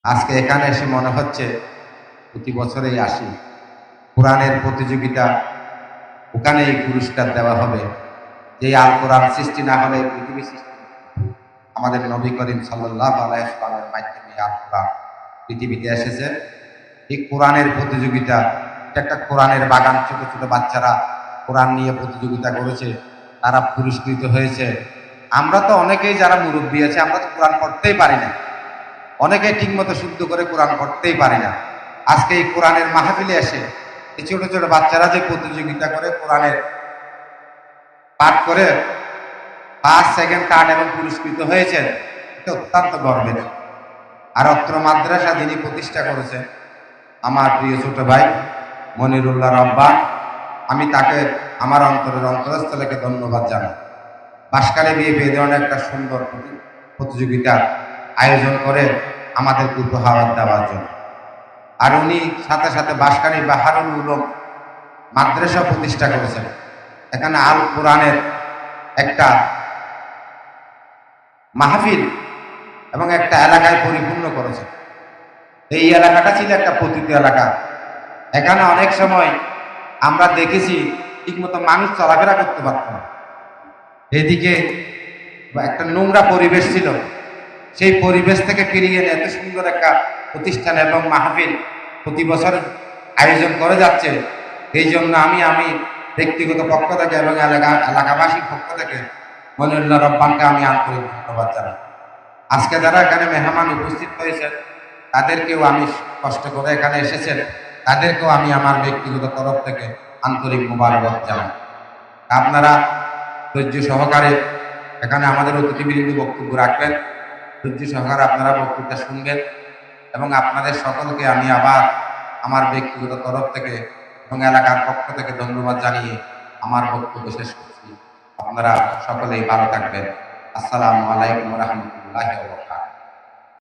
আজকে এখানে এসে মনে হচ্ছে প্রতি বছরেই আসি, কোরআনের প্রতিযোগিতা, ওখানেই পুরস্কার দেওয়া হবে। যে আল কোরআন সৃষ্টি না হলে পৃথিবী সৃষ্টি হতো না। আমাদের নবী করিম সাল্লাল্লাহু আলাইহি ওয়াসাল্লামের মাধ্যমে আল কোরআন পৃথিবীতে এসেছে। এই কোরআনের প্রতিযোগিতা, এটা একটা কোরআনের বাগান। ছোট ছোট বাচ্চারা কোরআন নিয়ে প্রতিযোগিতা করেছে, তারা পুরস্কৃত হয়েছে। আমরা তো অনেকেই যারা মুরব্বী আছে, আমরা তো কোরআন পড়তেই পারি না, অনেকে ঠিক মতো শুদ্ধ করে কোরআন পড়তেই পারি না। আজকে এই কোরআনের মাহফিলে এসে এই ছোট ছোট বাচ্চারা যে প্রতিযোগিতা করে কোরআনের পাঠ করে ফার্স্ট সেকেন্ড থার্ড এবং পুরস্কৃত হয়েছেন, এটা অত্যন্ত গর্বের। আর অত্র মাদ্রাসা যিনি প্রতিষ্ঠা করেছেন আমার প্রিয় ছোট ভাই মনিরুল্লাহ রব্বান, আমি তাকে আমার অন্তরের অন্তরস্থলকে ধন্যবাদ জানাই। বাঁশখালী বিয়ে এই ধরনের একটা সুন্দর প্রতিযোগিতার আয়োজন করে আমাদেরকে উপহার দেওয়ার জন্য। আর উনি সাথে সাথে বাঁশখালী বাহারুল উলুম মাদ্রাসা প্রতিষ্ঠা করেছেন। এখানে আল কোরআনের একটা মাহফিল এবং একটা এলাকায় পরিপূর্ণ করেছে। এই এলাকাটা ছিল একটা পতিত এলাকা। এখানে অনেক সময় আমরা দেখেছি ঠিকমতো মানুষ চলাফেরা করতে পারত না। এদিকে একটা নোংরা পরিবেশ ছিল, সেই পরিবেশ থেকে ফিরিয়ে এনে এত সুন্দর একটা প্রতিষ্ঠান এবং মাহফিল প্রতি বছর আয়োজন করে যাচ্ছে। এই জন্য আমি ব্যক্তিগত পক্ষ থেকে এবং এলাকাবাসীর পক্ষ থেকে মনিরুল্লাহ রব্বানকে আমি আন্তরিক ধন্যবাদ জানাই। আজকে যারা এখানে মেহমান উপস্থিত হয়েছেন, তাদেরকেও আমি কষ্ট করে এখানে এসেছেন, তাদেরকেও আমি আমার ব্যক্তিগত তরফ থেকে আন্তরিক মোবারকবাদ জানাই। আপনারা ধৈর্য সহকারে এখানে আমাদের অতিথিবৃন্দ বক্তব্য রাখবেন, ধৈর্য সহকারে আপনারা বক্তৃতা শুনবেন এবং আপনাদের সকলকে আমি আবার আমার ব্যক্তিগত তরফ থেকে এবং এলাকার পক্ষ থেকে ধন্যবাদ জানিয়ে আমার বক্তব্য শেষ করছি। আপনারা সকলেই ভালো থাকবেন। আসসালামু আলাইকুম ওয়া রাহমাতুল্লাহি ওয়া বারাকাতুহু।